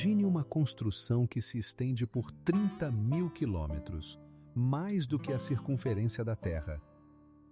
Imagine uma construção que se estende por 30 mil quilômetros, mais do que a circunferência da Terra.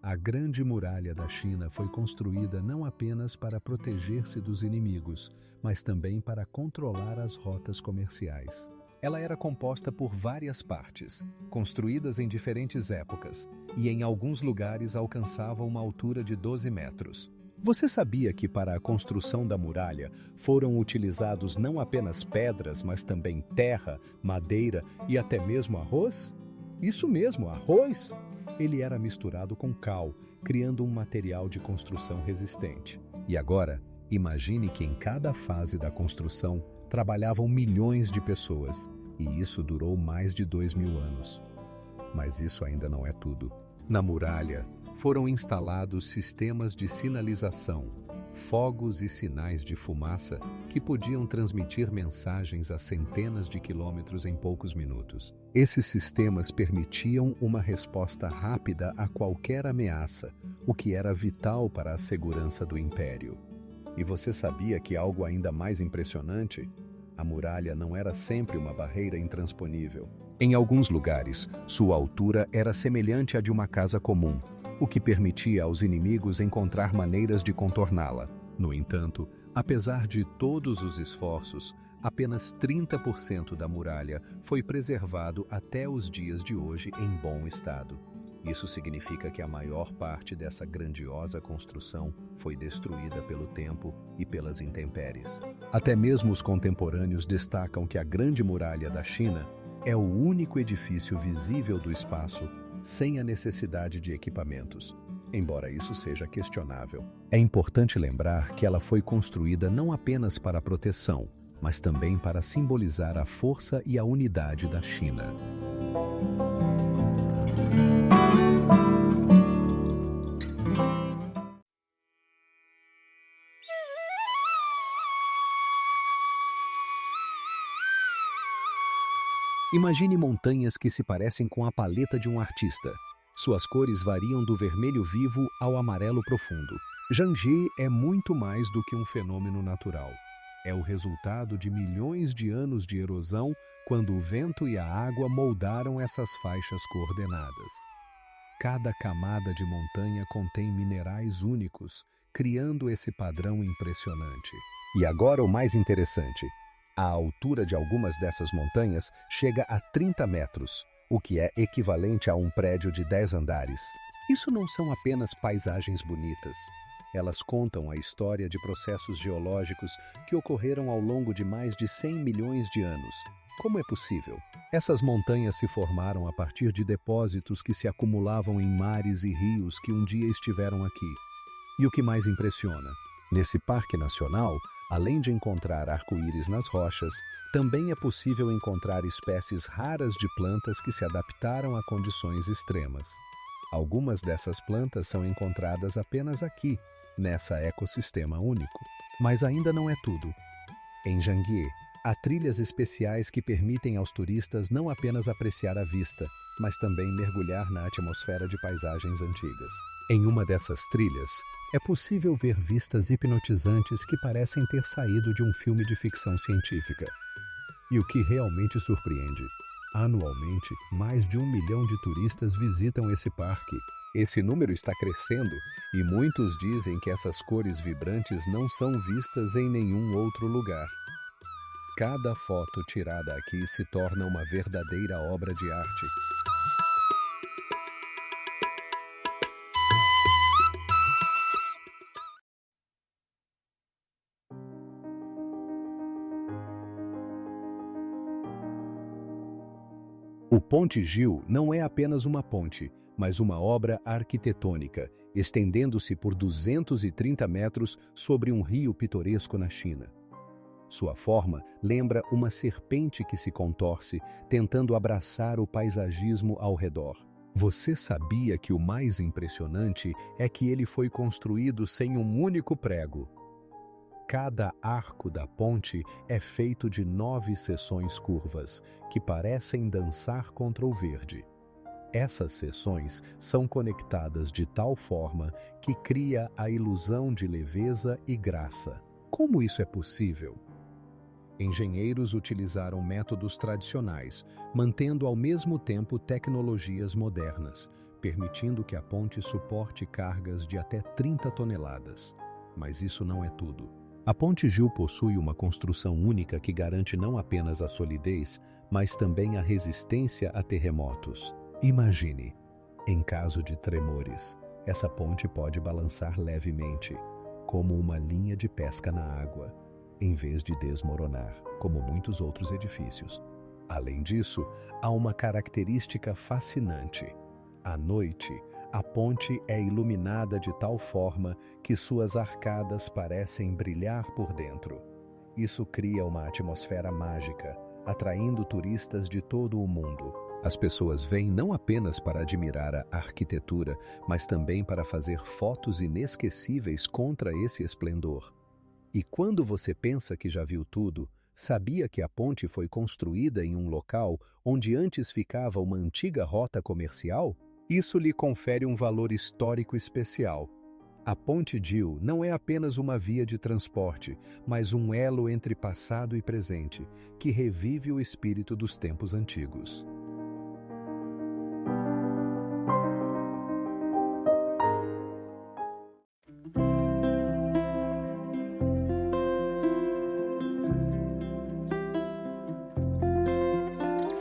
A Grande Muralha da China foi construída não apenas para proteger-se dos inimigos, mas também para controlar as rotas comerciais. Ela era composta por várias partes, construídas em diferentes épocas, e em alguns lugares alcançava uma altura de 12 metros. Você sabia que para a construção da muralha foram utilizados não apenas pedras, mas também terra, madeira e até mesmo arroz? Isso mesmo, arroz! Ele era misturado com cal, criando um material de construção resistente. E agora, imagine que em cada fase da construção trabalhavam milhões de pessoas, e isso durou mais de 2000 anos. Mas isso ainda não é tudo. Na muralha, foram instalados sistemas de sinalização, fogos e sinais de fumaça que podiam transmitir mensagens a centenas de quilômetros em poucos minutos. Esses sistemas permitiam uma resposta rápida a qualquer ameaça, o que era vital para a segurança do império. E você sabia que algo ainda mais impressionante? A muralha não era sempre uma barreira intransponível. Em alguns lugares, sua altura era semelhante à de uma casa comum, o que permitia aos inimigos encontrar maneiras de contorná-la. No entanto, apesar de todos os esforços, apenas 30% da muralha foi preservado até os dias de hoje em bom estado. Isso significa que a maior parte dessa grandiosa construção foi destruída pelo tempo e pelas intempéries. Até mesmo os contemporâneos destacam que a Grande Muralha da China é o único edifício visível do espaço sem a necessidade de equipamentos, embora isso seja questionável. É importante lembrar que ela foi construída não apenas para proteção, mas também para simbolizar a força e a unidade da China. Imagine montanhas que se parecem com a paleta de um artista. Suas cores variam do vermelho vivo ao amarelo profundo. Zhangje é muito mais do que um fenômeno natural. É o resultado de milhões de anos de erosão quando o vento e a água moldaram essas faixas coordenadas. Cada camada de montanha contém minerais únicos, criando esse padrão impressionante. E agora o mais interessante. A altura de algumas dessas montanhas chega a 30 metros, o que é equivalente a um prédio de 10 andares. Isso não são apenas paisagens bonitas. Elas contam a história de processos geológicos que ocorreram ao longo de mais de 100 milhões de anos. Como é possível? Essas montanhas se formaram a partir de depósitos que se acumulavam em mares e rios que um dia estiveram aqui. E o que mais impressiona? Nesse parque nacional, além de encontrar arco-íris nas rochas, também é possível encontrar espécies raras de plantas que se adaptaram a condições extremas. Algumas dessas plantas são encontradas apenas aqui, nessa ecossistema único. Mas ainda não é tudo. Em Zhangye, há trilhas especiais que permitem aos turistas não apenas apreciar a vista, mas também mergulhar na atmosfera de paisagens antigas. Em uma dessas trilhas, é possível ver vistas hipnotizantes que parecem ter saído de um filme de ficção científica. E o que realmente surpreende, anualmente, mais de 1 milhão de turistas visitam esse parque. Esse número está crescendo e muitos dizem que essas cores vibrantes não são vistas em nenhum outro lugar. Cada foto tirada aqui se torna uma verdadeira obra de arte. O Ponte Gil não é apenas uma ponte, mas uma obra arquitetônica, estendendo-se por 230 metros sobre um rio pitoresco na China. Sua forma lembra uma serpente que se contorce, tentando abraçar o paisagismo ao redor. Você sabia que o mais impressionante é que ele foi construído sem um único prego? Cada arco da ponte é feito de 9 seções curvas, que parecem dançar contra o verde. Essas seções são conectadas de tal forma que cria a ilusão de leveza e graça. Como isso é possível? Engenheiros utilizaram métodos tradicionais, mantendo ao mesmo tempo tecnologias modernas, permitindo que a ponte suporte cargas de até 30 toneladas. Mas isso não é tudo. A Ponte Gil possui uma construção única que garante não apenas a solidez, mas também a resistência a terremotos. Imagine, em caso de tremores, essa ponte pode balançar levemente, como uma linha de pesca na água, em vez de desmoronar, como muitos outros edifícios. Além disso, há uma característica fascinante. À noite, a ponte é iluminada de tal forma que suas arcadas parecem brilhar por dentro. Isso cria uma atmosfera mágica, atraindo turistas de todo o mundo. As pessoas vêm não apenas para admirar a arquitetura, mas também para fazer fotos inesquecíveis contra esse esplendor. E quando você pensa que já viu tudo, sabia que a ponte foi construída em um local onde antes ficava uma antiga rota comercial? Isso lhe confere um valor histórico especial. A Ponte Gil não é apenas uma via de transporte, mas um elo entre passado e presente, que revive o espírito dos tempos antigos.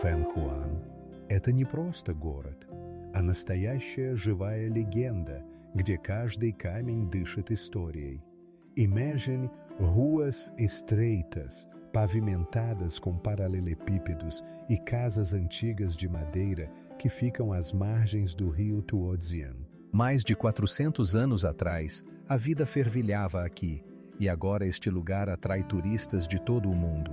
Фэн-Хуан – это не просто город, а настоящая живая легенда, где каждый камень дышит историей. Imagine ruas estreitas, pavimentadas com paralelepípedos e casas antigas de madeira que ficam às margens do rio Tuodzian. Mais de 400 anos atrás, a vida fervilhava aqui, e agora este lugar atrai turistas de todo o mundo.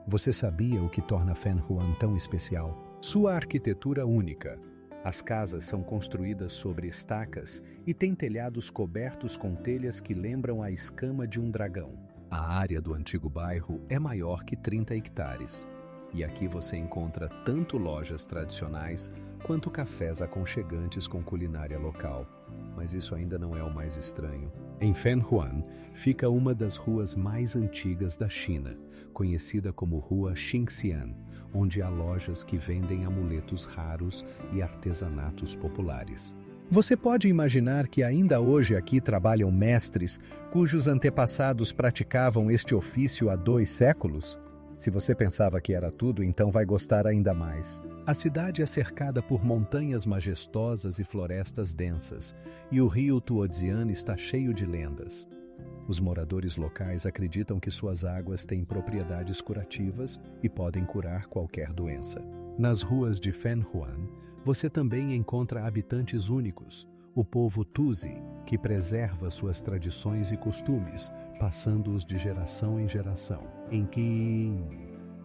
Você sabia o que torna Fэн-Huan tão especial? Sua arquitetura única. As casas são construídas sobre estacas e têm telhados cobertos com telhas que lembram a escama de um dragão. A área do antigo bairro é maior que 30 hectares. E aqui você encontra tanto lojas tradicionais quanto cafés aconchegantes com culinária local. Mas isso ainda não é o mais estranho. Em Fэн-Huan fica uma das ruas mais antigas da China, conhecida como Rua Xingxian, onde há lojas que vendem amuletos raros e artesanatos populares. Você pode imaginar que ainda hoje aqui trabalham mestres cujos antepassados praticavam este ofício há 2 séculos? Se você pensava que era tudo, então vai gostar ainda mais. A cidade é cercada por montanhas majestosas e florestas densas, e o rio Tuodzian está cheio de lendas. Os moradores locais acreditam que suas águas têm propriedades curativas e podem curar qualquer doença. Nas ruas de Fэн-Huan, você também encontra habitantes únicos, o povo Tusi, que preserva suas tradições e costumes, passando-os de geração em geração.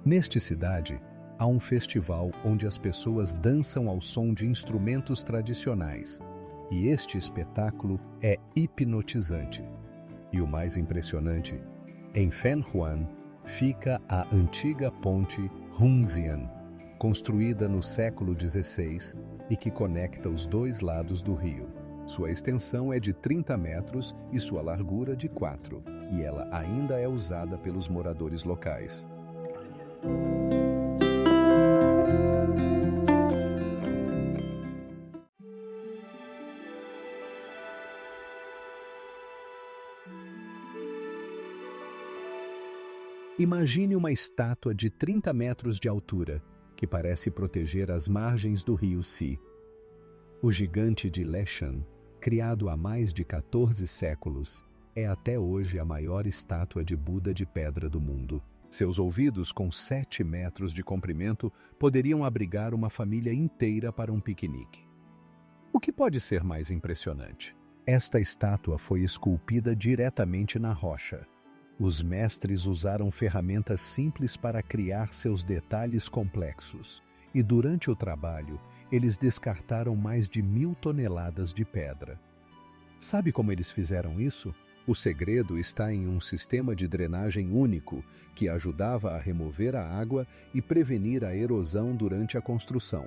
Nesta cidade, há um festival onde as pessoas dançam ao som de instrumentos tradicionais, e este espetáculo é hipnotizante. E o mais impressionante, em Fэн-Huan fica a antiga ponte Hunxian, construída no século XVI e que conecta os 2 lados do rio. Sua extensão é de 30 metros e sua largura de 4, e ela ainda é usada pelos moradores locais. Imagine uma estátua de 30 metros de altura, que parece proteger as margens do rio Si. O gigante de Leshan, criado há mais de 14 séculos, é até hoje a maior estátua de Buda de pedra do mundo. Seus ouvidos, com 7 metros de comprimento, poderiam abrigar uma família inteira para um piquenique. O que pode ser mais impressionante? Esta estátua foi esculpida diretamente na rocha. Os mestres usaram ferramentas simples para criar seus detalhes complexos, e durante o trabalho, eles descartaram mais de 1000 toneladas de pedra. Sabe como eles fizeram isso? O segredo está em um sistema de drenagem único que ajudava a remover a água e prevenir a erosão durante a construção.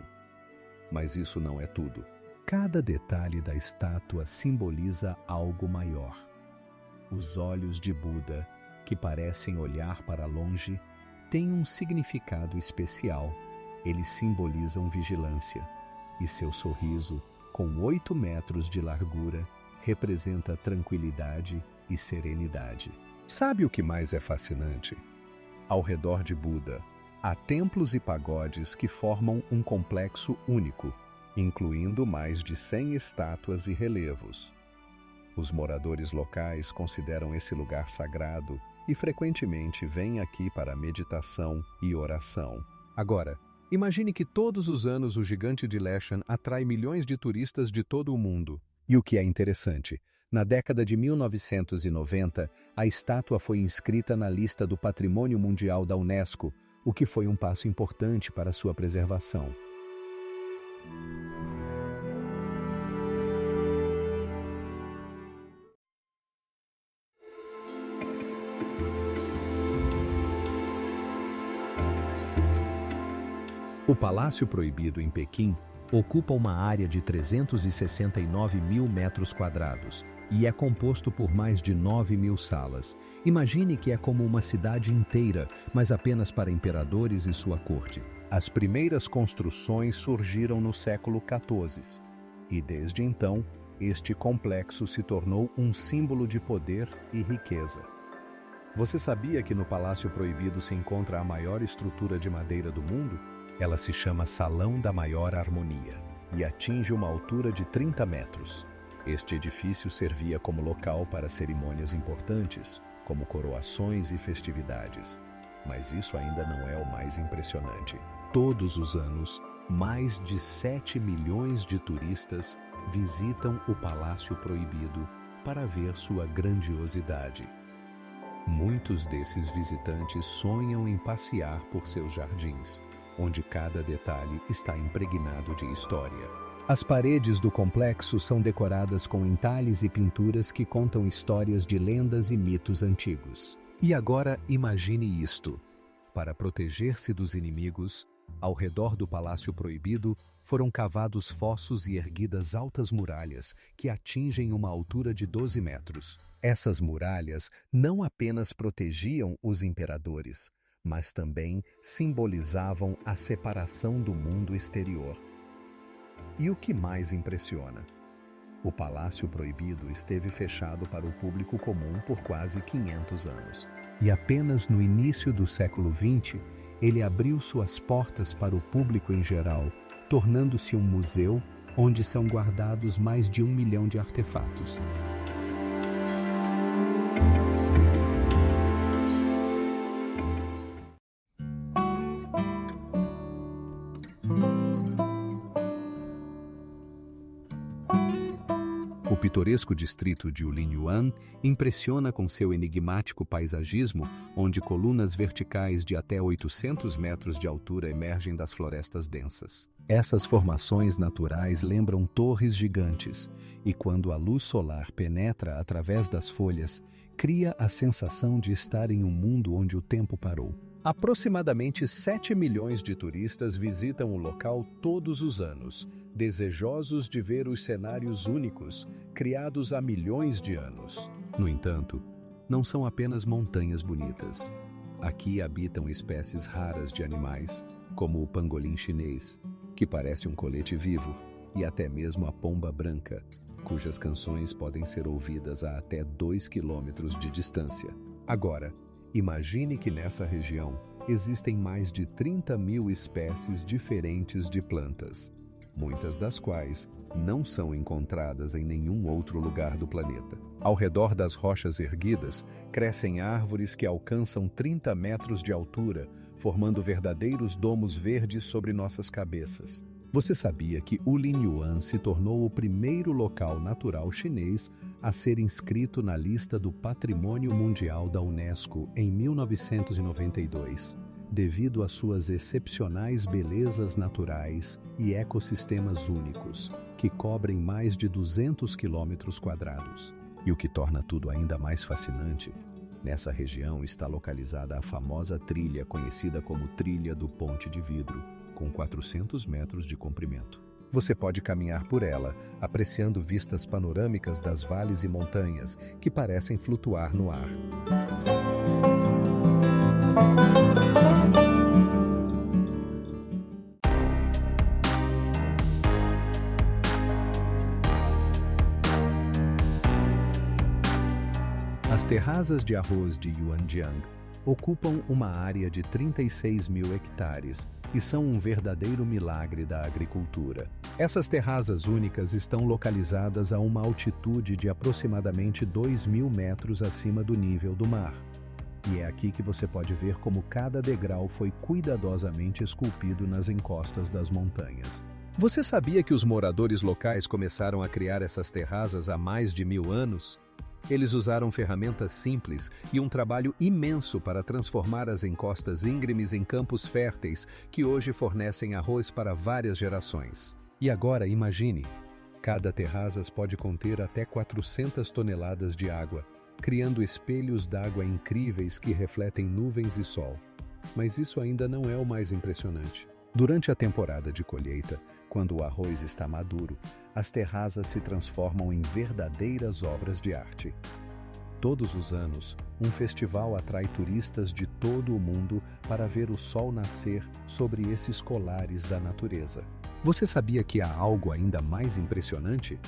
Mas isso não é tudo. Cada detalhe da estátua simboliza algo maior. Os olhos de Buda, que parecem olhar para longe, têm um significado especial. Eles simbolizam vigilância, e seu sorriso, com 8 metros de largura, representa tranquilidade e serenidade. Sabe o que mais é fascinante? Ao redor de Buda, há templos e pagodes que formam um complexo único, incluindo mais de 100 estátuas e relevos. Os moradores locais consideram esse lugar sagrado e frequentemente vêm aqui para meditação e oração. Agora, imagine que todos os anos o gigante de Leshan atrai milhões de turistas de todo o mundo. E o que é interessante, na década de 1990, a estátua foi inscrita na lista do Patrimônio Mundial da Unesco, o que foi um passo importante para sua preservação. O Palácio Proibido em Pequim ocupa uma área de 369 mil metros quadrados e é composto por mais de 9 mil salas. Imagine que é como uma cidade inteira, mas apenas para imperadores e sua corte. As primeiras construções surgiram no século XIV e, desde então, este complexo se tornou um símbolo de poder e riqueza. Você sabia que no Palácio Proibido se encontra a maior estrutura de madeira do mundo? Ela se chama Salão da Maior Harmonia e atinge uma altura de 30 metros. Este edifício servia como local para cerimônias importantes, como coroações e festividades. Mas isso ainda não é o mais impressionante. Todos os anos, mais de 7 milhões de turistas visitam o Palácio Proibido para ver sua grandiosidade. Muitos desses visitantes sonham em passear por seus jardins, onde cada detalhe está impregnado de história. As paredes do complexo são decoradas com entalhes e pinturas que contam histórias de lendas e mitos antigos. E agora imagine isto. Para proteger-se dos inimigos, ao redor do Palácio Proibido foram cavados fossos e erguidas altas muralhas que atingem uma altura de 12 metros. Essas muralhas não apenas protegiam os imperadores, mas também simbolizavam a separação do mundo exterior. E o que mais impressiona? O Palácio Proibido esteve fechado para o público comum por quase 500 anos. E apenas no início do século XX, ele abriu suas portas para o público em geral, tornando-se um museu onde são guardados mais de 1 milhão de artefatos. O pitoresco distrito de Ulinyuan impressiona com seu enigmático paisagismo, onde colunas verticais de até 800 metros de altura emergem das florestas densas. Essas formações naturais lembram torres gigantes, e quando a luz solar penetra através das folhas, cria a sensação de estar em um mundo onde o tempo parou. Aproximadamente 7 milhões de turistas visitam o local todos os anos, desejosos de ver os cenários únicos criados há milhões de anos. No entanto, não são apenas montanhas bonitas. Aqui habitam espécies raras de animais, como o pangolim chinês, que parece um colete vivo, e até mesmo a pomba branca, cujas canções podem ser ouvidas a até 2 quilômetros de distância. Agora, imagine que nessa região existem mais de 30 mil espécies diferentes de plantas, muitas das quais não são encontradas em nenhum outro lugar do planeta. Ao redor das rochas erguidas, crescem árvores que alcançam 30 metros de altura, formando verdadeiros domos verdes sobre nossas cabeças. Você sabia que Ulinyuan se tornou o primeiro local natural chinês a ser inscrito na lista do Patrimônio Mundial da Unesco em 1992, devido às suas excepcionais belezas naturais e ecossistemas únicos, que cobrem mais de 200 quilômetros quadrados. E o que torna tudo ainda mais fascinante, nessa região está localizada a famosa trilha conhecida como Trilha do Ponte de Vidro, com 400 metros de comprimento. Você pode caminhar por ela, apreciando vistas panorâmicas das vales e montanhas que parecem flutuar no ar. As terrazas de arroz de Yuanjiang ocupam uma área de 36 mil hectares e são um verdadeiro milagre da agricultura. Essas terrazas únicas estão localizadas a uma altitude de aproximadamente 2.000 metros acima do nível do mar. E é aqui que você pode ver como cada degrau foi cuidadosamente esculpido nas encostas das montanhas. Você sabia que os moradores locais começaram a criar essas terrazas há mais de 1000 anos? Eles usaram ferramentas simples e um trabalho imenso para transformar as encostas íngremes em campos férteis que hoje fornecem arroz para várias gerações. E agora imagine, cada terrazas pode conter até 400 toneladas de água, criando espelhos d'água incríveis que refletem nuvens e sol. Mas isso ainda não é o mais impressionante. Durante a temporada de colheita, quando o arroz está maduro, as terrazas se transformam em verdadeiras obras de arte. Todos os anos, um festival atrai turistas de todo o mundo para ver o sol nascer sobre esses colares da natureza. Você sabia que há algo ainda mais impressionante?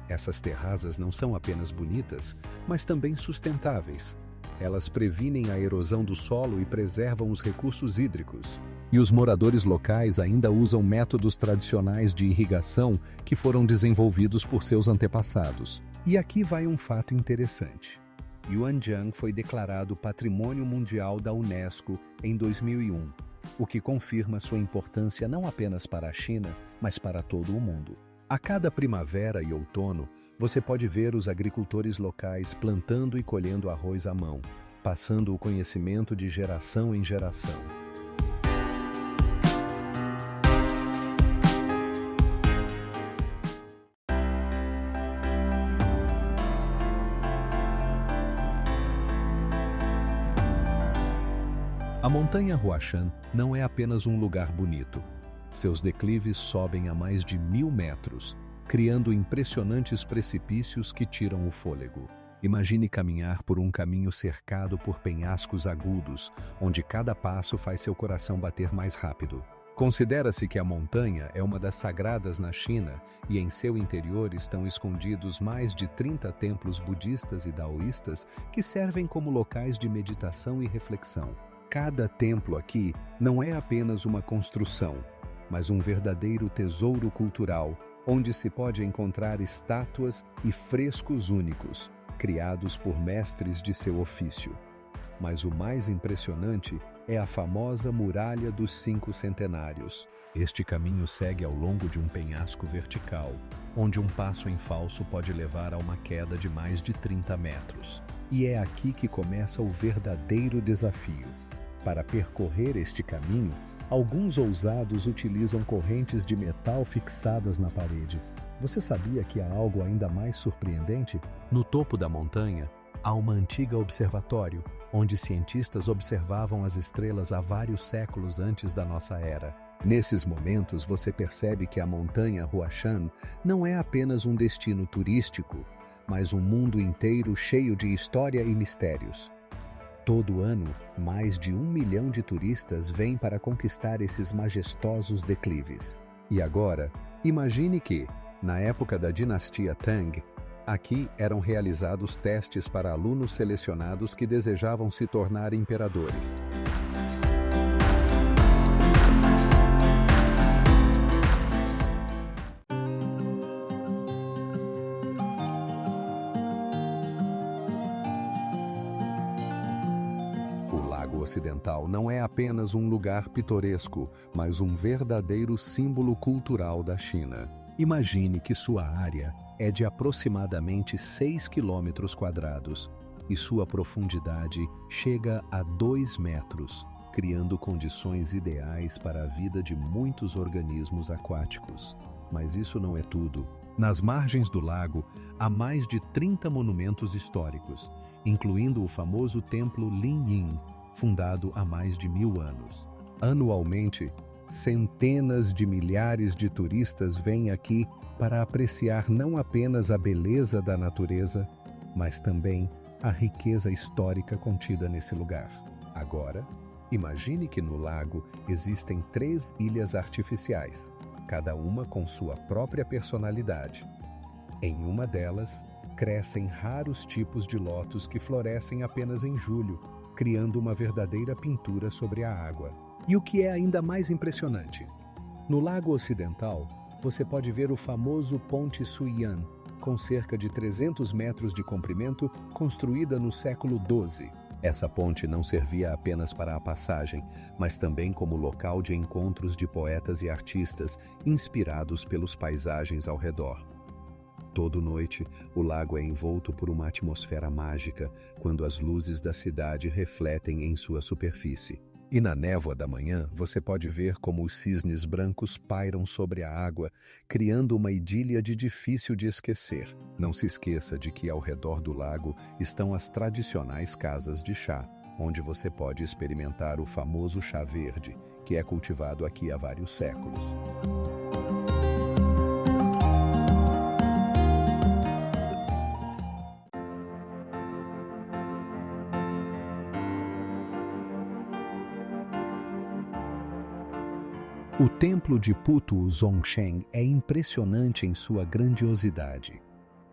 Essas terrazas não são apenas bonitas, mas também sustentáveis. Elas previnem a erosão do solo e preservam os recursos hídricos. E os moradores locais ainda usam métodos tradicionais de irrigação que foram desenvolvidos por seus antepassados. E aqui vai um fato interessante. Yuanjiang foi declarado Patrimônio Mundial da Unesco em 2001, o que confirma sua importância não apenas para a China, mas para todo o mundo. A cada primavera e outono, você pode ver os agricultores locais plantando e colhendo arroz à mão, passando o conhecimento de geração em geração. A montanha Huashan não é apenas um lugar bonito. Seus declives sobem a mais de 1000 metros, criando impressionantes precipícios que tiram o fôlego. Imagine caminhar por um caminho cercado por penhascos agudos, onde cada passo faz seu coração bater mais rápido. Considera-se que a montanha é uma das sagradas na China e em seu interior estão escondidos mais de 30 templos budistas e daoístas que servem como locais de meditação e reflexão. Cada templo aqui não é apenas uma construção, mas um verdadeiro tesouro cultural, onde se pode encontrar estátuas e frescos únicos, criados por mestres de seu ofício. Mas o mais impressionante é a famosa Muralha dos 5 Centenários. Este caminho segue ao longo de um penhasco vertical, onde um passo em falso pode levar a uma queda de mais de 30 metros. E é aqui que começa o verdadeiro desafio. Para percorrer este caminho, alguns ousados utilizam correntes de metal fixadas na parede. Você sabia que há algo ainda mais surpreendente? No topo da montanha, há uma antiga observatório, onde cientistas observavam as estrelas há vários séculos antes da nossa era. Nesses momentos, você percebe que a montanha Huashan não é apenas um destino turístico, mas um mundo inteiro cheio de história e mistérios. Todo ano, mais de 1 milhão de turistas vêm para conquistar esses majestosos declives. E agora, imagine que, na época da dinastia Tang, aqui eram realizados testes para alunos selecionados que desejavam se tornar imperadores. Ocidental não é apenas um lugar pitoresco, mas um verdadeiro símbolo cultural da China. Imagine que sua área é de aproximadamente 6 quilômetros quadrados e sua profundidade chega a 2 metros, criando condições ideais para a vida de muitos organismos aquáticos. Mas isso não é tudo. Nas margens do lago, há mais de 30 monumentos históricos, incluindo o famoso templo Linyin, fundado há mais de 1000 anos. Anualmente, centenas de milhares de turistas vêm aqui para apreciar não apenas a beleza da natureza, mas também a riqueza histórica contida nesse lugar. Agora, Imagine que no lago existem 3 ilhas artificiais, cada uma com sua própria personalidade. Em uma delas, crescem raros tipos de lótus que florescem apenas em julho, criando uma verdadeira pintura sobre a água. E o que é ainda mais impressionante? No Lago Ocidental, você pode ver o famoso Ponte Suian, com cerca de 300 metros de comprimento, construída no século XII. Essa ponte não servia apenas para a passagem, mas também como local de encontros de poetas e artistas inspirados pelas paisagens ao redor. Toda noite, o lago é envolto por uma atmosfera mágica, quando as luzes da cidade refletem em sua superfície. E na névoa da manhã, você pode ver como os cisnes brancos pairam sobre a água, criando uma idília difícil de esquecer. Não se esqueça de que ao redor do lago estão as tradicionais casas de chá, onde você pode experimentar o famoso chá verde, que é cultivado aqui há vários séculos. O templo de Putu Zongcheng é impressionante em sua grandiosidade.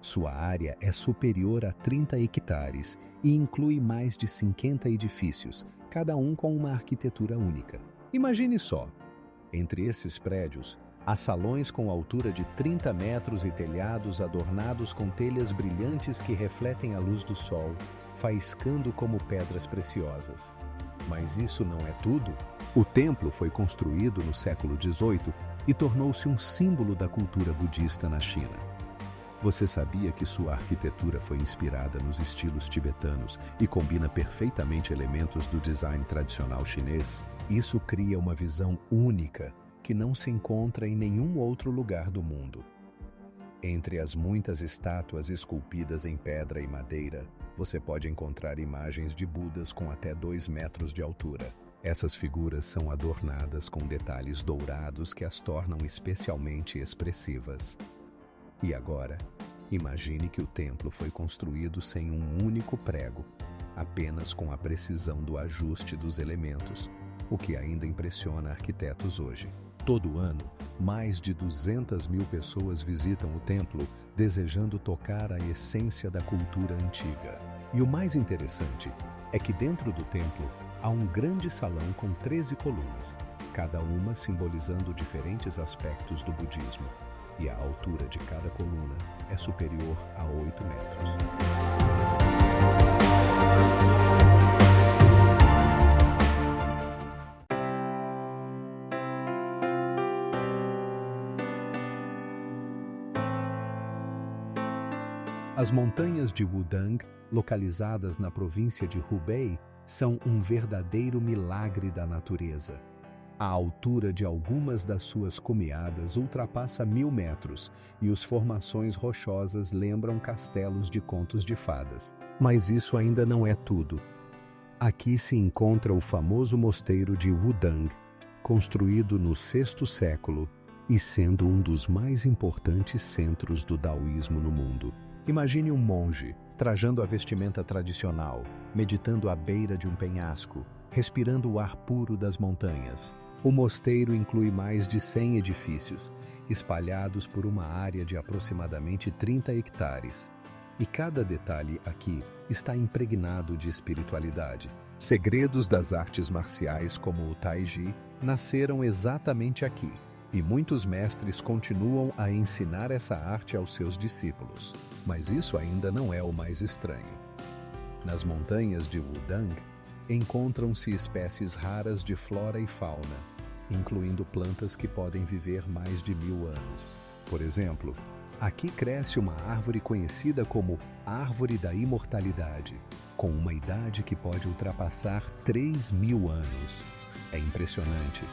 Sua área é superior a 30 hectares e inclui mais de 50 edifícios, cada um com uma arquitetura única. Imagine só, entre esses prédios, há salões com altura de 30 metros e telhados adornados com telhas brilhantes que refletem a luz do sol, faiscando como pedras preciosas. Mas isso não é tudo. O templo foi construído no século XVIII e tornou-se um símbolo da cultura budista na China. Você sabia que sua arquitetura foi inspirada nos estilos tibetanos e combina perfeitamente elementos do design tradicional chinês? Isso cria uma visão única que não se encontra em nenhum outro lugar do mundo. Entre as muitas estátuas esculpidas em pedra e madeira, você pode encontrar imagens de Budas com até 2 metros de altura. Essas figuras são adornadas com detalhes dourados que as tornam especialmente expressivas. E agora, imagine que o templo foi construído sem um único prego, apenas com a precisão do ajuste dos elementos, o que ainda impressiona arquitetos hoje. Todo ano, mais de 200 mil pessoas visitam o templo desejando tocar a essência da cultura antiga. E o mais interessante é que dentro do templo há um grande salão com 13 colunas, cada uma simbolizando diferentes aspectos do budismo, e a altura de cada coluna é superior a 8 metros. As montanhas de Wudang, localizadas na província de Hubei, são um verdadeiro milagre da natureza. A altura de algumas das suas cumeadas ultrapassa 1000 metros e as formações rochosas lembram castelos de contos de fadas. Mas isso ainda não é tudo. Aqui se encontra o famoso mosteiro de Wudang, construído no VI século e sendo um dos mais importantes centros do daoísmo no mundo. Imagine um monge, trajando a vestimenta tradicional, meditando à beira de um penhasco, respirando o ar puro das montanhas. O mosteiro inclui mais de 100 edifícios, espalhados por uma área de aproximadamente 30 hectares. E cada detalhe aqui está impregnado de espiritualidade. Segredos das artes marciais como o Taiji nasceram exatamente aqui, e muitos mestres continuam a ensinar essa arte aos seus discípulos. Mas isso ainda não é o mais estranho. Nas montanhas de Wudang, encontram-se espécies raras de flora e fauna, incluindo plantas que podem viver mais de 1000 anos. Por exemplo, aqui cresce uma árvore conhecida como Árvore da Imortalidade, com uma idade que pode ultrapassar 3000 anos. É impressionante,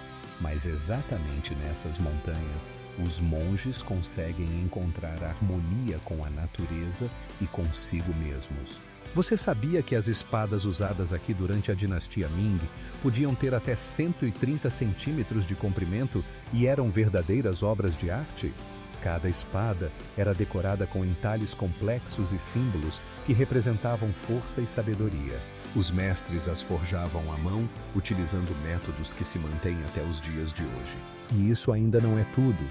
mas exatamente nessas montanhas, os monges conseguem encontrar harmonia com a natureza e consigo mesmos. Você sabia que as espadas usadas aqui durante a dinastia Ming podiam ter até 130 centímetros de comprimento e eram verdadeiras obras de arte? Cada espada era decorada com entalhes complexos e símbolos que representavam força e sabedoria. Os mestres as forjavam à mão, utilizando métodos que se mantêm até os dias de hoje. E isso ainda não é tudo.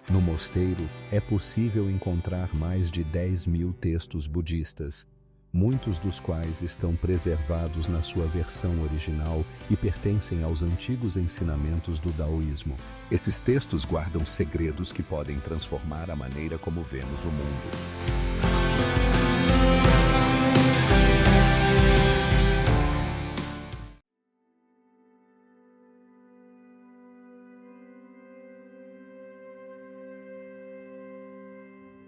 No mosteiro, é possível encontrar mais de 10.000 textos budistas, muitos dos quais estão preservados na sua versão original e pertencem aos antigos ensinamentos do daoísmo. Esses textos guardam segredos que podem transformar a maneira como vemos o mundo.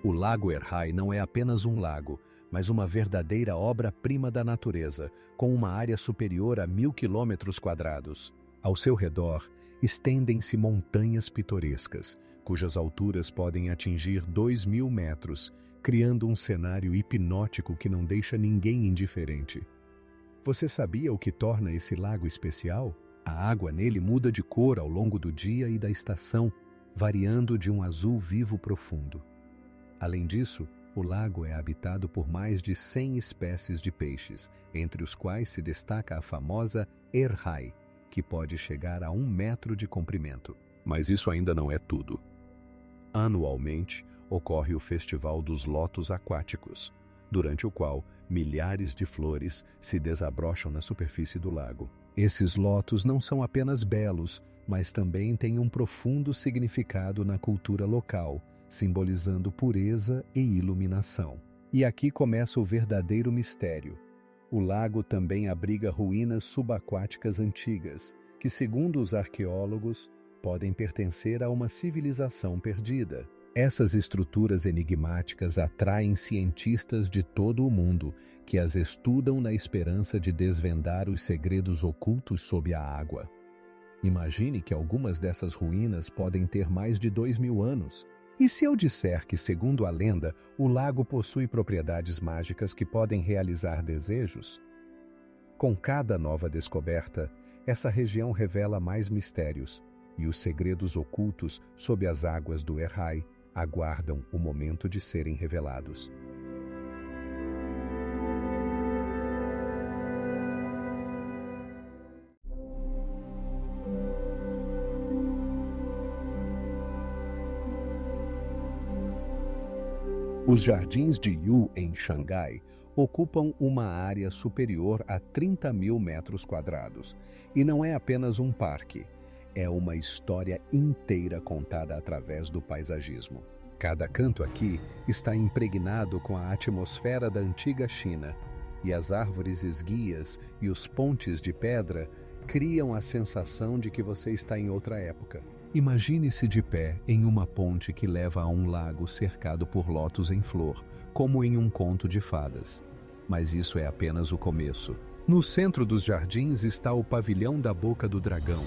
O Lago Erhai não é apenas um lago, mas uma verdadeira obra-prima da natureza, com uma área superior a 1.000 quilômetros quadrados. Ao seu redor, estendem-se montanhas pitorescas, cujas alturas podem atingir 2.000 metros, criando um cenário hipnótico que não deixa ninguém indiferente. Você sabia o que torna esse lago especial? A água nele muda de cor ao longo do dia e da estação, variando de um azul vivo profundo. Além disso, o lago é habitado por mais de 100 espécies de peixes, entre os quais se destaca a famosa Erhai, que pode chegar a 1 metro de comprimento. Mas isso ainda não é tudo. Anualmente, ocorre o Festival dos Lotos Aquáticos, durante o qual milhares de flores se desabrocham na superfície do lago. Esses lotos não são apenas belos, mas também têm um profundo significado na cultura local, simbolizando pureza e iluminação. E aqui começa o verdadeiro mistério. O lago também abriga ruínas subaquáticas antigas, que, segundo os arqueólogos, podem pertencer a uma civilização perdida. Essas estruturas enigmáticas atraem cientistas de todo o mundo, que as estudam na esperança de desvendar os segredos ocultos sob a água. Imagine que algumas dessas ruínas podem ter mais de 2.000 anos. E se eu disser que, segundo a lenda, o lago possui propriedades mágicas que podem realizar desejos? Com cada nova descoberta, essa região revela mais mistérios, e os segredos ocultos sob as águas do Erhai aguardam o momento de serem revelados. Os Jardins de Yu, em Xangai, ocupam uma área superior a 30.000 metros quadrados. E não é apenas um parque, é uma história inteira contada através do paisagismo. Cada canto aqui está impregnado com a atmosfera da antiga China, e as árvores esguias e os pontes de pedra criam a sensação de que você está em outra época. Imagine-se de pé em uma ponte que leva a um lago cercado por lotos em flor, como em um conto de fadas. Mas isso é apenas o começo. No centro dos jardins está o pavilhão da Boca do Dragão,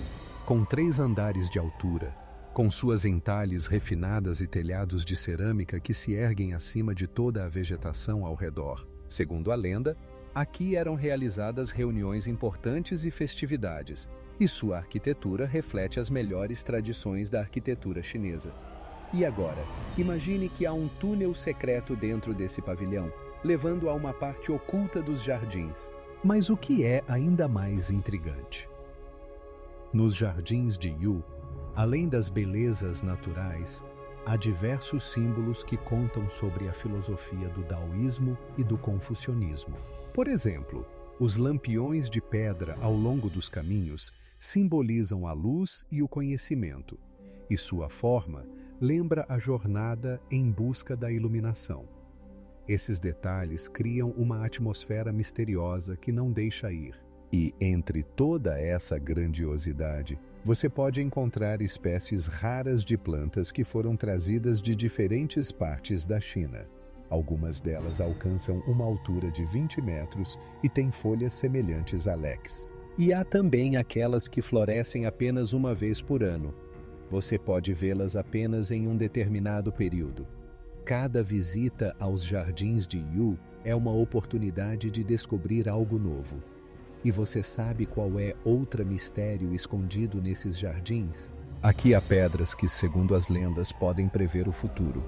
com 3 andares de altura, com suas entalhes refinadas e telhados de cerâmica que se erguem acima de toda a vegetação ao redor. Segundo a lenda, aqui eram realizadas reuniões importantes e festividades, e sua arquitetura reflete as melhores tradições da arquitetura chinesa. E agora, imagine que há um túnel secreto dentro desse pavilhão, levando a uma parte oculta dos jardins. Mas o que é ainda mais intrigante? Nos jardins de Yu, além das belezas naturais, há diversos símbolos que contam sobre a filosofia do daoísmo e do confucionismo. Por exemplo, os lampiões de pedra ao longo dos caminhos simbolizam a luz e o conhecimento, e sua forma lembra a jornada em busca da iluminação. Esses detalhes criam uma atmosfera misteriosa que não deixa ir. E entre toda essa grandiosidade, você pode encontrar espécies raras de plantas que foram trazidas de diferentes partes da China. Algumas delas alcançam uma altura de 20 metros e têm folhas semelhantes a leques. E há também aquelas que florescem apenas uma vez por ano. Você pode vê-las apenas em um determinado período. Cada visita aos jardins de Yu é uma oportunidade de descobrir algo novo. E você sabe qual é outro mistério escondido nesses jardins? Aqui há pedras que, segundo as lendas, podem prever o futuro.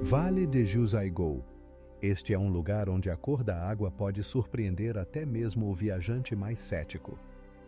Vale de Juzaigou. Este é um lugar onde a cor da água pode surpreender até mesmo o viajante mais cético.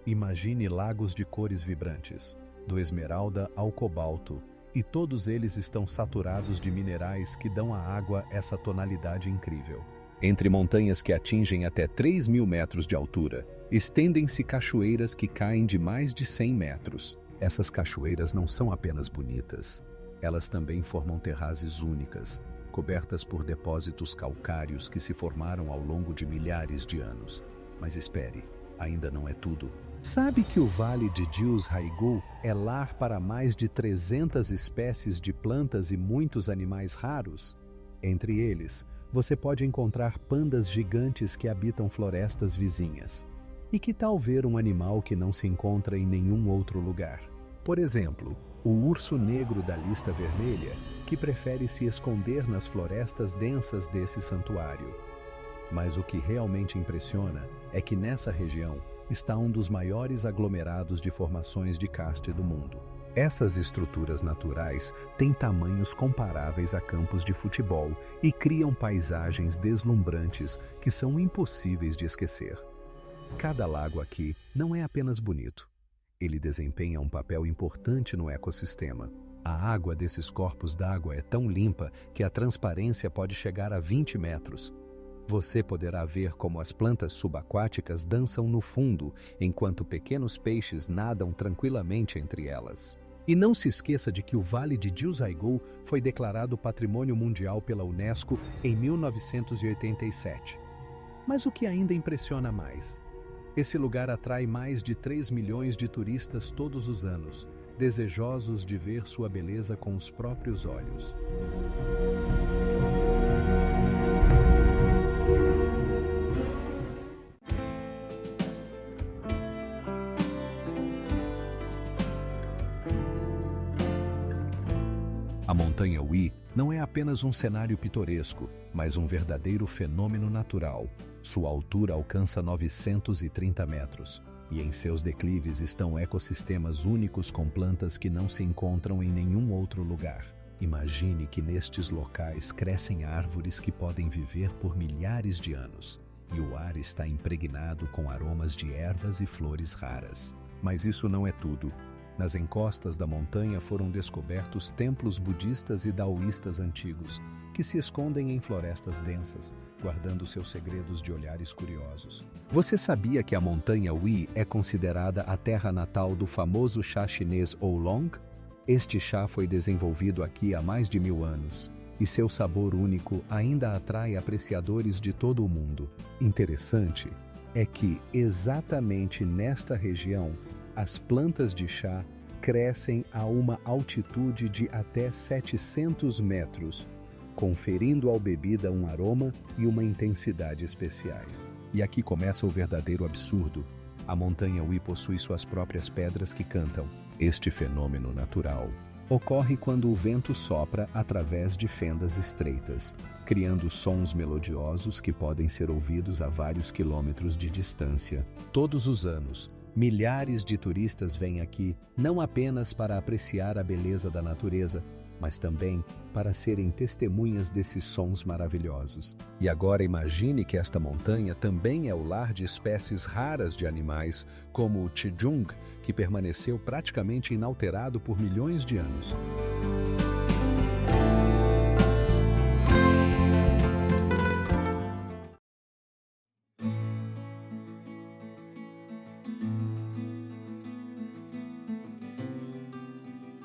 Imagine lagos de cores vibrantes, do esmeralda ao cobalto, e todos eles estão saturados de minerais que dão à água essa tonalidade incrível. Entre montanhas que atingem até 3.000 metros de altura, estendem-se cachoeiras que caem de mais de 100 metros. Essas cachoeiras não são apenas bonitas, elas também formam terrazes únicas, cobertas por depósitos calcários que se formaram ao longo de milhares de anos. Mas espere, ainda não é tudo. Sabe que o Vale de Juzaigou é lar para mais de 300 espécies de plantas e muitos animais raros? Entre eles, você pode encontrar pandas gigantes que habitam florestas vizinhas. E que tal ver um animal que não se encontra em nenhum outro lugar? Por exemplo, o urso negro da lista vermelha, que prefere se esconder nas florestas densas desse santuário. Mas o que realmente impressiona é que nessa região está um dos maiores aglomerados de formações de karst do mundo. Essas estruturas naturais têm tamanhos comparáveis a campos de futebol e criam paisagens deslumbrantes que são impossíveis de esquecer. Cada lago aqui não é apenas bonito. Ele desempenha um papel importante no ecossistema. A água desses corpos d'água é tão limpa que a transparência pode chegar a 20 metros. Você poderá ver como as plantas subaquáticas dançam no fundo, enquanto pequenos peixes nadam tranquilamente entre elas. E não se esqueça de que o Vale de Juzaigou foi declarado Patrimônio Mundial pela Unesco em 1987. Mas o que ainda impressiona mais? Esse lugar atrai mais de 3 milhões de turistas todos os anos, desejosos de ver sua beleza com os próprios olhos. A montanha Hui não é apenas um cenário pitoresco, mas um verdadeiro fenômeno natural. Sua altura alcança 930 metros, e em seus declives estão ecossistemas únicos com plantas que não se encontram em nenhum outro lugar. Imagine que nestes locais crescem árvores que podem viver por milhares de anos, e o ar está impregnado com aromas de ervas e flores raras. Mas isso não é tudo. Nas encostas da montanha foram descobertos templos budistas e daoístas antigos, que se escondem em florestas densas, guardando seus segredos de olhares curiosos. Você sabia que a montanha Hui é considerada a terra natal do famoso chá chinês Oolong? Este chá foi desenvolvido aqui há mais de 1000 anos, e seu sabor único ainda atrai apreciadores de todo o mundo. Interessante é que, exatamente nesta região, as plantas de chá crescem a uma altitude de até 700 metros, conferindo à bebida um aroma e uma intensidade especiais. E aqui começa o verdadeiro absurdo. A montanha Hui possui suas próprias pedras que cantam. Este fenômeno natural ocorre quando o vento sopra através de fendas estreitas, criando sons melodiosos que podem ser ouvidos a vários quilômetros de distância. Todos os anos, milhares de turistas vêm aqui não apenas para apreciar a beleza da natureza, mas também para serem testemunhas desses sons maravilhosos. E agora imagine que esta montanha também é o lar de espécies raras de animais, como o Chijung, que permaneceu praticamente inalterado por milhões de anos.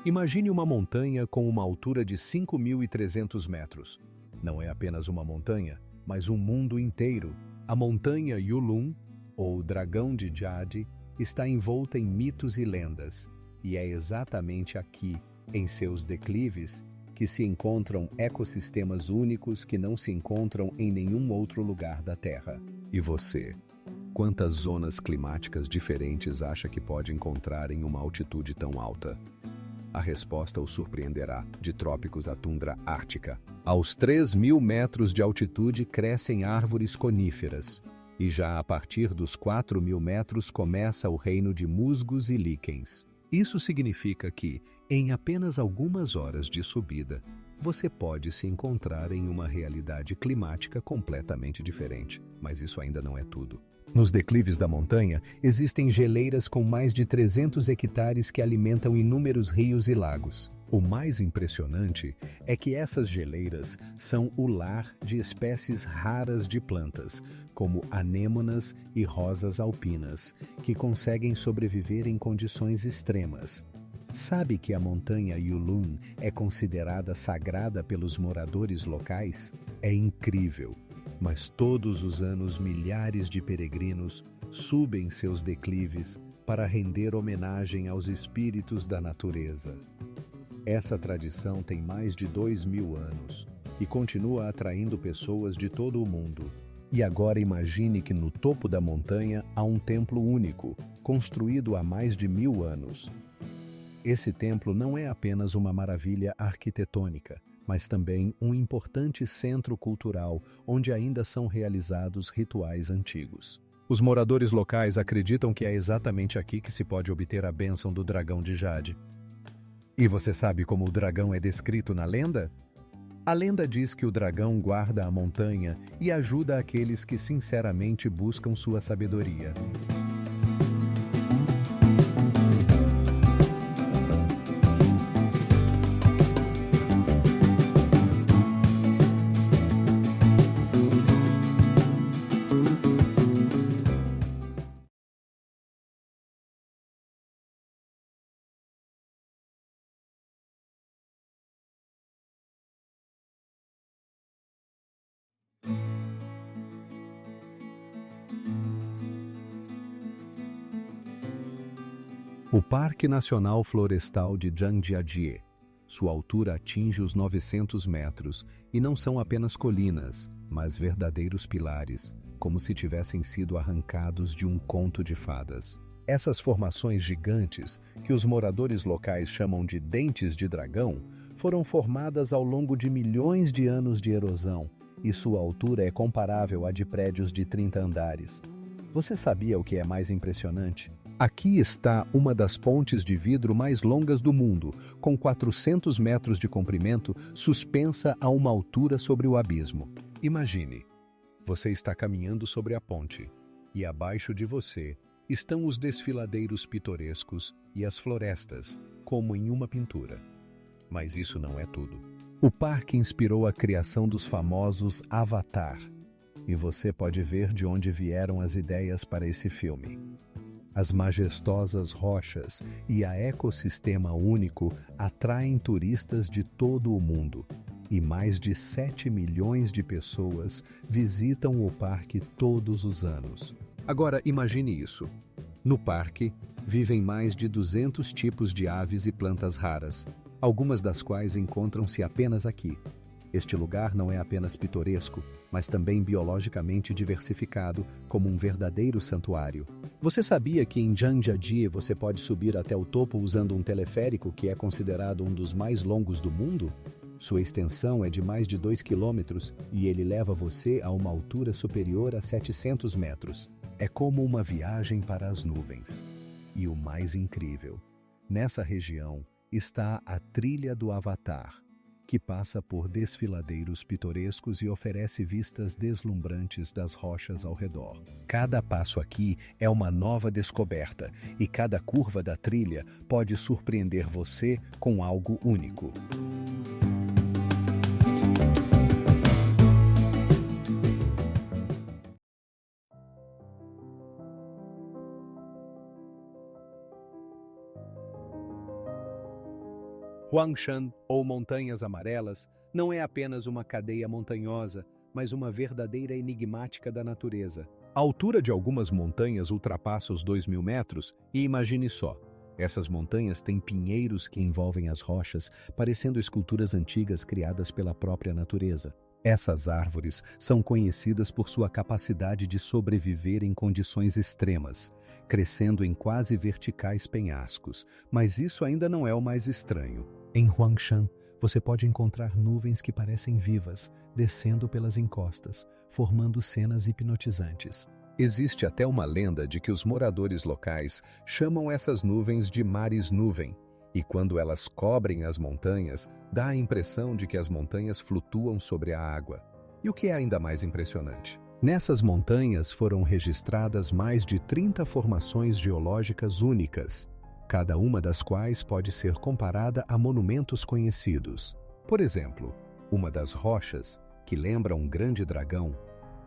Imagine uma montanha com uma altura de 5.300 metros. Não é apenas uma montanha, mas um mundo inteiro. A montanha Yulun, ou Dragão de Jade, está envolta em mitos e lendas, e é exatamente aqui, em seus declives, que se encontram ecossistemas únicos que não se encontram em nenhum outro lugar da Terra. E você? Quantas zonas climáticas diferentes acha que pode encontrar em uma altitude tão alta? A resposta o surpreenderá, de trópicos à tundra ártica. Aos 3.000 metros de altitude crescem árvores coníferas, e já a partir dos 4.000 metros começa o reino de musgos e líquens. Isso significa que, em apenas algumas horas de subida, você pode se encontrar em uma realidade climática completamente diferente. Mas isso ainda não é tudo. Nos declives da montanha, existem geleiras com mais de 300 hectares que alimentam inúmeros rios e lagos. O mais impressionante é que essas geleiras são o lar de espécies raras de plantas, como anêmonas e rosas alpinas, que conseguem sobreviver em condições extremas. Sabe que a montanha Yulun é considerada sagrada pelos moradores locais? É incrível, mas todos os anos milhares de peregrinos subem seus declives para render homenagem aos espíritos da natureza. Essa tradição tem mais de 2000 anos e continua atraindo pessoas de todo o mundo. E agora imagine que no topo da montanha há um templo único, construído há mais de 1000 anos. Esse templo não é apenas uma maravilha arquitetônica, mas também um importante centro cultural onde ainda são realizados rituais antigos. Os moradores locais acreditam que é exatamente aqui que se pode obter a bênção do dragão de Jade. E você sabe como o dragão é descrito na lenda? A lenda diz que o dragão guarda a montanha e ajuda aqueles que sinceramente buscam sua sabedoria. O Parque Nacional Florestal de Zhangjiajie. Sua altura atinge os 900 metros e não são apenas colinas, mas verdadeiros pilares, como se tivessem sido arrancados de um conto de fadas. Essas formações gigantes, que os moradores locais chamam de dentes de dragão, foram formadas ao longo de milhões de anos de erosão, e sua altura é comparável à de prédios de 30 andares. Você sabia o que é mais impressionante? Aqui está uma das pontes de vidro mais longas do mundo, com 400 metros de comprimento, suspensa a uma altura sobre o abismo. Imagine, você está caminhando sobre a ponte, e abaixo de você estão os desfiladeiros pitorescos e as florestas, como em uma pintura. Mas isso não é tudo. O parque inspirou a criação dos famosos Avatar, e você pode ver de onde vieram as ideias para esse filme. As majestosas rochas e a ecossistema único atraem turistas de todo o mundo, e mais de 7 milhões de pessoas visitam o parque todos os anos. Agora imagine isso. No parque, vivem mais de 200 tipos de aves e plantas raras, algumas das quais encontram-se apenas aqui. Este lugar não é apenas pitoresco, mas também biologicamente diversificado, como um verdadeiro santuário. Você sabia que em Zhangjiajie você pode subir até o topo usando um teleférico que é considerado um dos mais longos do mundo? Sua extensão é de mais de 2 quilômetros e ele leva você a uma altura superior a 700 metros. É como uma viagem para as nuvens. E o mais incrível, nessa região está a Trilha do Avatar, que passa por desfiladeiros pitorescos e oferece vistas deslumbrantes das rochas ao redor. Cada passo aqui é uma nova descoberta, e cada curva da trilha pode surpreender você com algo único. Huangshan, ou Montanhas Amarelas, não é apenas uma cadeia montanhosa, mas uma verdadeira enigmática da natureza. A altura de algumas montanhas ultrapassa os 2.000 metros e imagine só, essas montanhas têm pinheiros que envolvem as rochas, parecendo esculturas antigas criadas pela própria natureza. Essas árvores são conhecidas por sua capacidade de sobreviver em condições extremas, crescendo em quase verticais penhascos, mas isso ainda não é o mais estranho. Em Huangshan, você pode encontrar nuvens que parecem vivas, descendo pelas encostas, formando cenas hipnotizantes. Existe até uma lenda de que os moradores locais chamam essas nuvens de mares-nuvem, E quando elas cobrem as montanhas, dá a impressão de que as montanhas flutuam sobre a água. E o que é ainda mais impressionante? Nessas montanhas foram registradas mais de 30 formações geológicas únicas, cada uma das quais pode ser comparada a monumentos conhecidos. Por exemplo, uma das rochas, que lembra um grande dragão,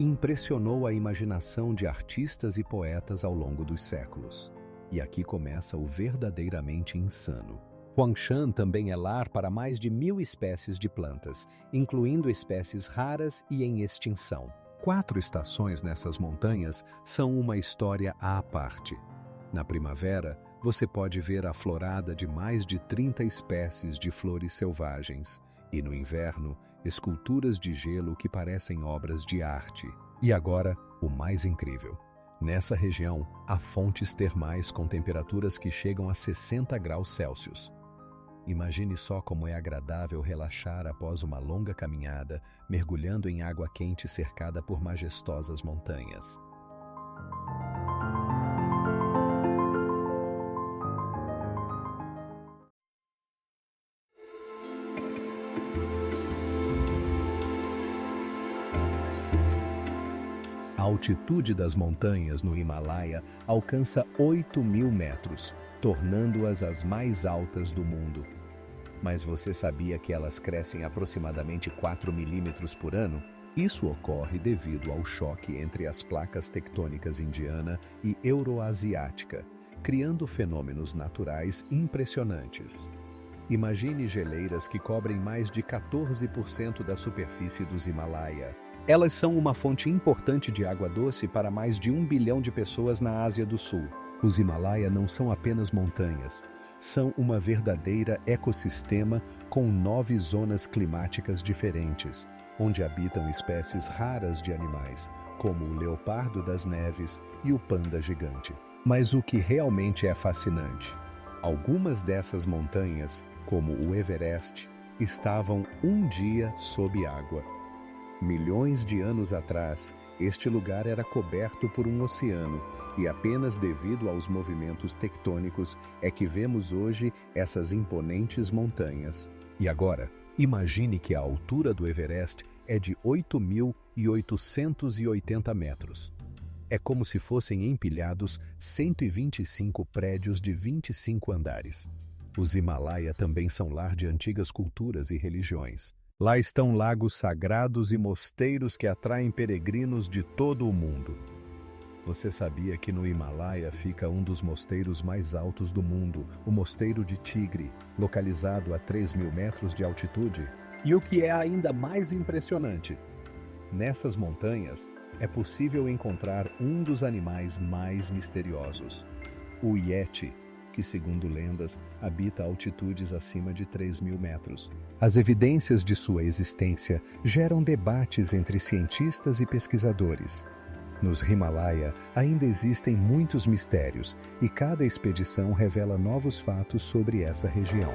impressionou a imaginação de artistas e poetas ao longo dos séculos. E aqui começa o verdadeiramente insano. Huangshan também é lar para mais de 1000 espécies de plantas, incluindo espécies raras e em extinção. 4 estações nessas montanhas são uma história à parte. Na primavera, você pode ver a florada de mais de 30 espécies de flores selvagens, e no inverno, esculturas de gelo que parecem obras de arte. E agora, o mais incrível. Nessa região, há fontes termais com temperaturas que chegam a 60 graus Celsius. Imagine só como é agradável relaxar após uma longa caminhada, mergulhando em água quente cercada por majestosas montanhas. A altitude das montanhas no Himalaia alcança 8.000 metros, tornando-as as mais altas do mundo. Mas você sabia que elas crescem aproximadamente 4 milímetros por ano? Isso ocorre devido ao choque entre as placas tectônicas indiana e euroasiática, criando fenômenos naturais impressionantes. Imagine geleiras que cobrem mais de 14% da superfície dos Himalaia. Elas são uma fonte importante de água doce para mais de 1 bilhão de pessoas na Ásia do Sul. Os Himalaia não são apenas montanhas, são uma verdadeira ecossistema com 9 zonas climáticas diferentes, onde habitam espécies raras de animais, como o leopardo das neves e o panda gigante. Mas o que realmente é fascinante? Algumas dessas montanhas, como o Everest, estavam um dia sob água. Milhões de anos atrás, este lugar era coberto por um oceano, e apenas devido aos movimentos tectônicos é que vemos hoje essas imponentes montanhas. E agora, imagine que a altura do Everest é de 8.880 metros. É como se fossem empilhados 125 prédios de 25 andares. Os Himalaia também são lar de antigas culturas e religiões. Lá estão lagos sagrados e mosteiros que atraem peregrinos de todo o mundo. Você sabia que no Himalaia fica um dos mosteiros mais altos do mundo, o Mosteiro de Tigre, localizado a 3.000 metros de altitude? E o que é ainda mais impressionante? Nessas montanhas, é possível encontrar um dos animais mais misteriosos, o Yeti, que, segundo lendas, habita a altitudes acima de 3.000 metros. As evidências de sua existência geram debates entre cientistas e pesquisadores. Nos Himalaia ainda existem muitos mistérios e cada expedição revela novos fatos sobre essa região.